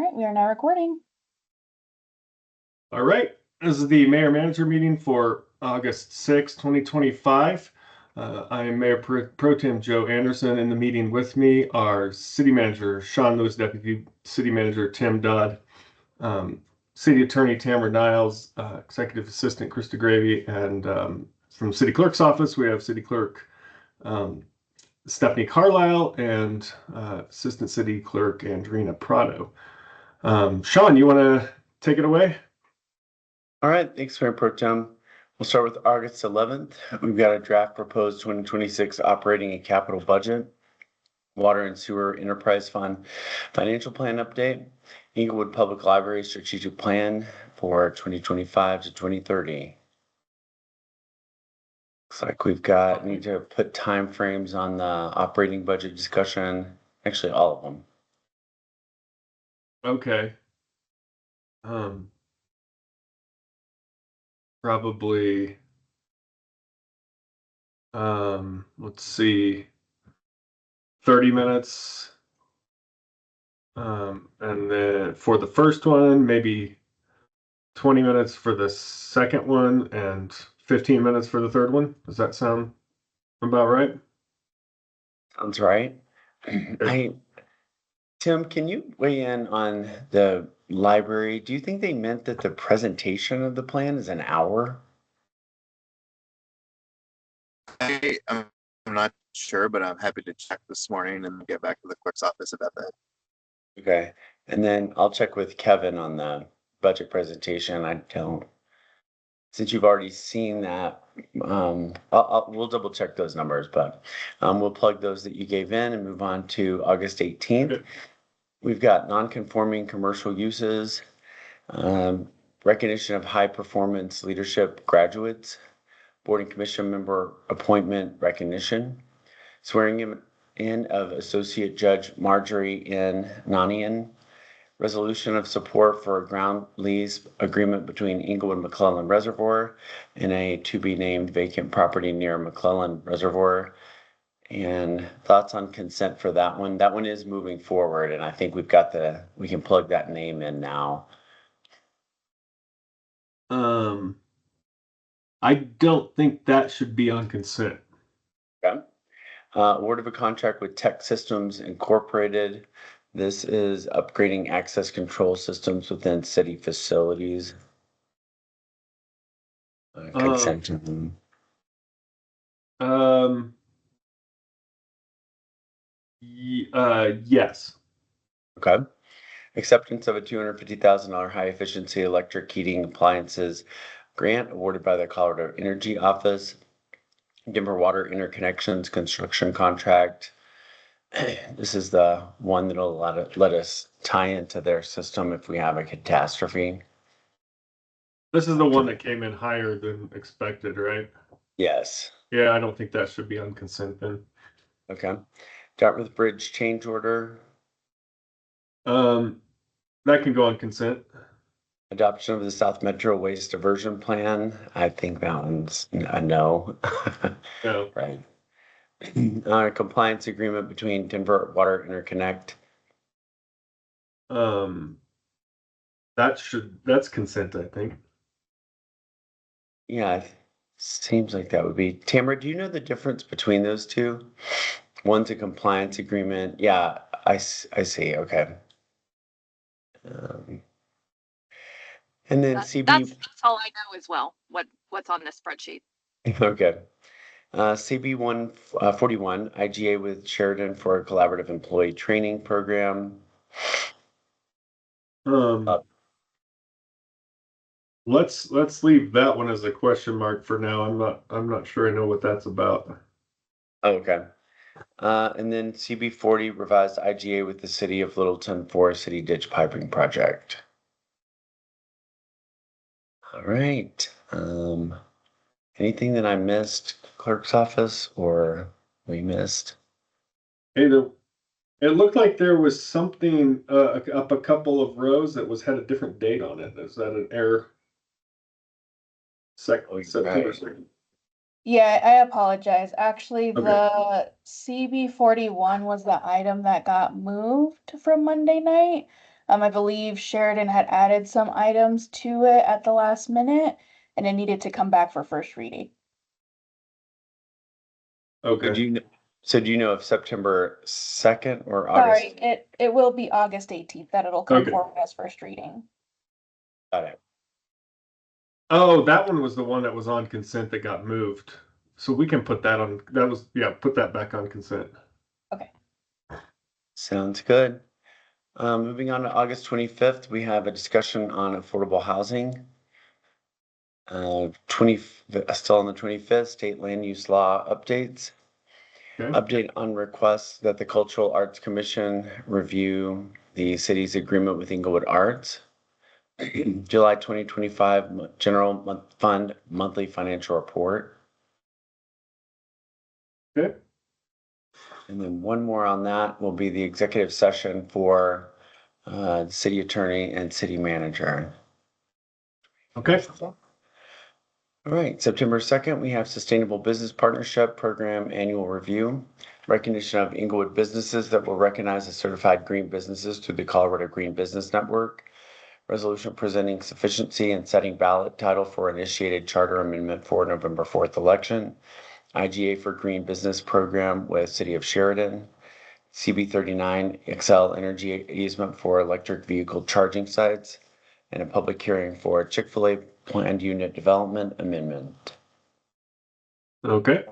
right, we are now recording. All right, this is the mayor-manager meeting for August 6, 2025. I am Mayor Pro Tem Joe Anderson. In the meeting with me are City Manager Sean Lewis, Deputy City Manager Tim Dodd, City Attorney Tamara Niles, Executive Assistant Krista Gravy, and from City Clerk's office, we have City Clerk Stephanie Carlisle and Assistant City Clerk Andrina Prado. Sean, you want to take it away? All right, thanks, Mayor Pro Tem. We'll start with August 11th. We've got a draft proposed 2026 operating and capital budget, water and sewer enterprise fund financial plan update, Inglewood Public Library strategic plan for 2025 to 2030. Looks like we've need to put time frames on the operating budget discussion, actually all of them. Okay. Probably, let's see, 30 minutes. And then for the first one, maybe 20 minutes for the second one and 15 minutes for the third one. Does that sound about right? Sounds right. Tim, can you weigh in on the library? Do you think they meant that the presentation of the plan is an hour? I'm not sure, but I'm happy to check this morning and get back to the clerk's office about that. Okay. And then I'll check with Kevin on the budget presentation. Since you've already seen that, we'll double check those numbers, but we'll plug those that you gave in and move on to August 18th. Okay. We've got non-conforming commercial uses, recognition of high performance leadership graduates, board and commission member appointment recognition, swearing in of Associate Judge Marjorie N. Nanian, resolution of support for a ground lease agreement between Inglewood McClellan Reservoir and a to-be-named vacant property near McClellan Reservoir. And thoughts on consent for that one. That one is moving forward, and I think we can plug that name in now. I don't think that should be on consent. Okay. Award of a contract with Tech Systems Incorporated. This is upgrading access control systems within city facilities. Consent. Yes. Okay. Acceptance of a $250,000 high efficiency electric heating appliances grant awarded by the Colorado Energy Office. Denver Water Interconnections construction contract. This is the one that'll let us tie into their system if we have a catastrophe. This is the one that came in higher than expected, right? Yes. Yeah, I don't think that should be on consent then. Okay. Dartmouth Bridge change order. That can go on consent. Adoption of the South Metro Waste Diversion Plan. I think that one's a no. No. Right. Compliance agreement between Denver Water Interconnect. That's consent, I think. Yeah, seems like that would be. Tamara, do you know the difference between those two? One's a compliance agreement. Yeah, I see. Okay. And then CB. That's all I know as well. What's on this spreadsheet? Okay. CB 141 IGA with Sheridan for a collaborative employee training program. Let's leave that one as a question mark for now. I'm not sure I know what that's about. Okay. And then CB 40 revised IGA with the City of Littleton for a city ditch piping project. All right. Anything that I missed, clerk's office, or we missed? Hey, it looked like there was something up a couple of rows that had a different date on it. Is that an error? September 2nd. Yeah, I apologize. Actually, okay. The CB41 was the item that got moved from Monday night. I believe Sheridan had added some items to it at the last minute, and it needed to come back for first reading. Okay. So do you know if September 2nd or August? Sorry, it will be August 18th that it'll come Okay. forward as first reading. Got it. Oh, that one was the one that was on consent that got moved. So we can put that on, put that back on consent. Okay. Sounds good. Moving on to August 25th, we have a discussion on affordable housing. 20, still on the 25th, state land use law updates. Okay. Update on requests that the Cultural Arts Commission review the city's agreement with Inglewood Arts. July 2025 General Fund Monthly Financial Report. Okay. And then one more on that will be the executive session for city attorney and city manager. Okay. All right, September 2nd, we have Sustainable Business Partnership Program Annual Review. Recognition of Inglewood businesses that will recognize as certified green businesses through the Colorado Green Business Network. Resolution presenting sufficiency and setting ballot title for initiated charter amendment for November 4th election. IGA for Green Business Program with City of Sheridan. CB39 XL Energy easement for electric vehicle charging sites. And a public hearing for Chick-fil-A planned unit development amendment. Okay.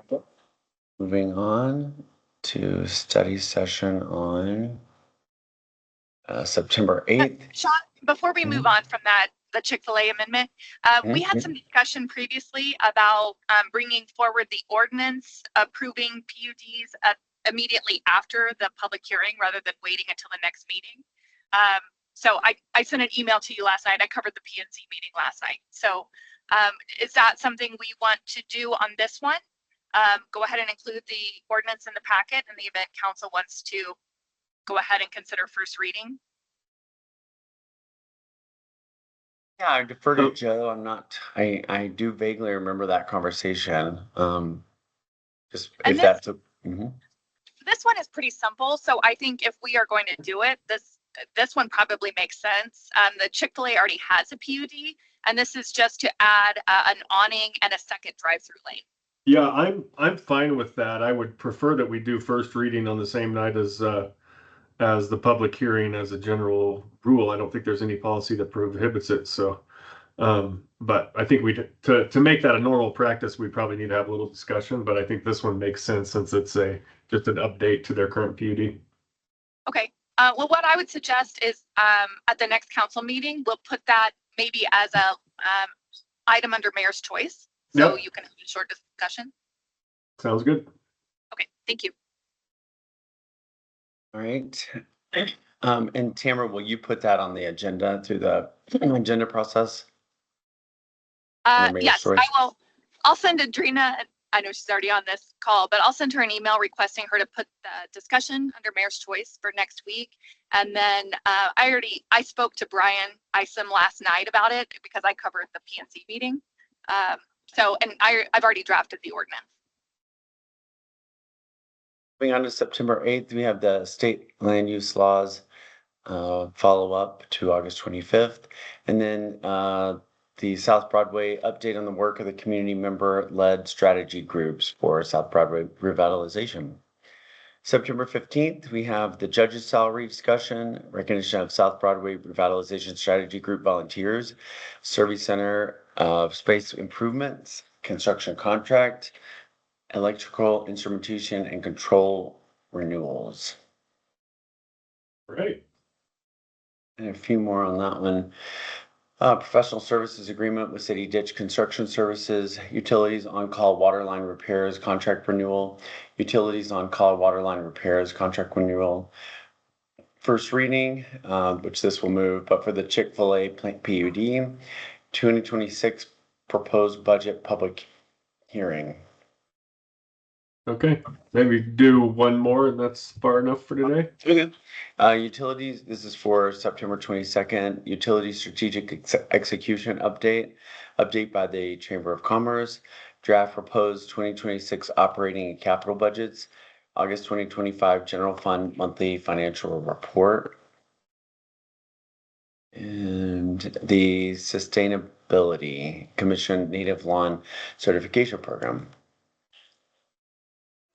Moving on to study session on September 8th. Sean, before we move on from that, the Chick-fil-A amendment, we had some discussion previously about bringing forward the ordinance approving PUDs immediately after the public hearing rather than waiting until the next meeting. So I sent an email to you last night. I covered the PNC meeting last night. So is that something we want to do on this one? Go ahead and include the ordinance in the packet in the event council wants to go ahead and consider first reading. Yeah, I defer to Joe. I do vaguely remember that conversation. Just And if that's a. This one is pretty simple. So I think if we are going to do it, this one probably makes sense. The Chick-fil-A already has a PUD, and this is just to add an awning and a second drive-through lane. Yeah, I'm fine with that. I would prefer that we do first reading on the same night as the public hearing as a general rule. I don't think there's any policy that prohibits it. So, but I think to make that a normal practice, we probably need to have a little discussion. But I think this one makes sense since it's just an update to their current PUD. Okay. Well, what I would suggest is at the next council meeting, we'll put that maybe as a item under mayor's choice. So you can have a short discussion. Sounds good. Okay, thank you. All right. And Tamara, will you put that on the agenda through the agenda process? Yes, I will. I'll send Adrina. I know she's already on this call, but I'll send her an email requesting her to put the discussion under mayor's choice for next week. And then I spoke to Brian Isom last night about it because I covered the PNC meeting. And I've already drafted the ordinance. Moving on to September 8th, we have the state land use laws follow up to August 25th. And then the South Broadway update on the work of the community member-led strategy groups for South Broadway revitalization. September 15th, we have the judge's salary discussion, recognition of South Broadway revitalization strategy group volunteers, service center space improvements, construction contract, electrical instrumentation and control renewals. Right. And a few more on that one. Professional services agreement with City Ditch Construction Services, utilities on-call waterline repairs, contract renewal, utilities on-call waterline repairs, contract renewal. First reading, which this will move, but for the Chick-fil-A PUD, 2026 proposed budget public hearing. Okay, maybe do one more and that's far enough for today. Okay. Utilities, this is for September 22nd. Utility strategic execution update by the Chamber of Commerce. Draft proposed 2026 operating and capital budgets. August 2025 general fund monthly financial report. And the Sustainability Commission Native Lawn Certification Program.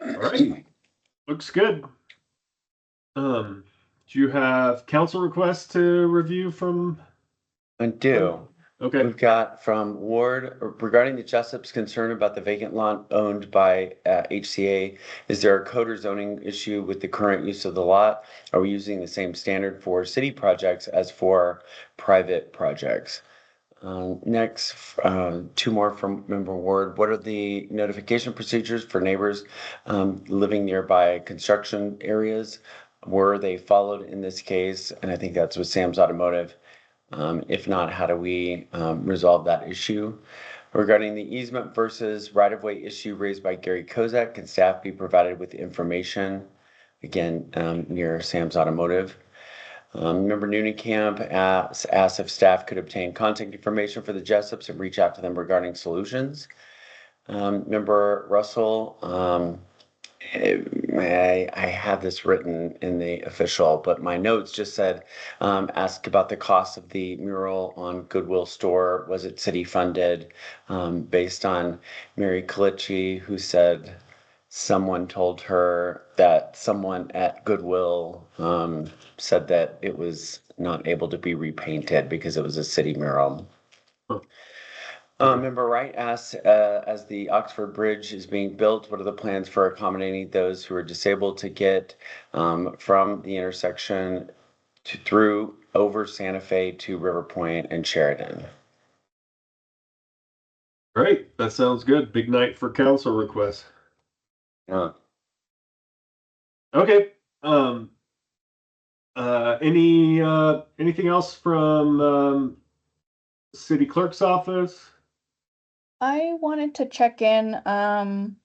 All right. Looks good. Do you have council requests to review from? I do. Okay. We've got from Ward regarding the Jessup's concern about the vacant lot owned by HCA. Is there a code or zoning issue with the current use of the lot? Are we using the same standard for city projects as for private projects? Next, two more from Member Ward. What are the notification procedures for neighbors living nearby construction areas? Were they followed in this case? And I think that's with Sam's Automotive. If not, how do we resolve that issue? Regarding the easement versus right-of-way issue raised by Gary Kozak, can staff be provided with information? Again, near Sam's Automotive. Member Noonenkamp asked if staff could obtain contact information for the Jessups and reach out to them regarding solutions. Member Russell, I have this written in the official, but my notes just said, ask about the cost of the mural on Goodwill store. Was it city funded? Based on Mary Kalichi, who said someone told her that someone at Goodwill said that it was not able to be repainted because it was a city mural. Member Wright asks, as the Oxford Bridge is being built, what are the plans for accommodating those who are disabled to get from the intersection through over Santa Fe to River Point and Sheridan? Great. That sounds good. Big night for council requests. Okay. Anything else from city clerk's office? I wanted to check in, on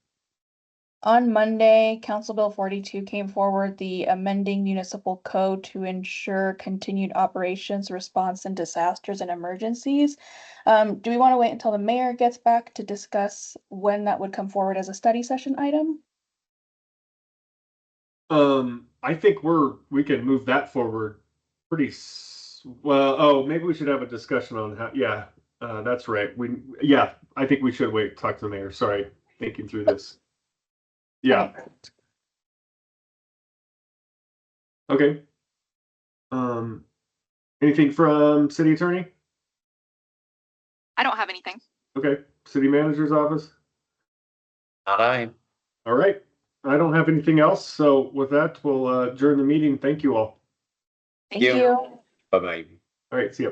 Monday, Council Bill 42 came forward, the amending municipal code to ensure continued operations, response, and disasters and emergencies. Do we want to wait until the mayor gets back to discuss when that would come forward as a study session item? I think we can move that forward pretty well. Oh, maybe we should have a discussion on how. Yeah, that's right. I think we should wait. Talk to the mayor. Sorry, thinking through this. Yeah. Okay. Anything from city attorney? I don't have anything. Okay. City manager's office? Not I. All right. I don't have anything else. So with that, we'll adjourn the meeting. Thank you all. Thank you. you. Bye-bye. All right. See ya.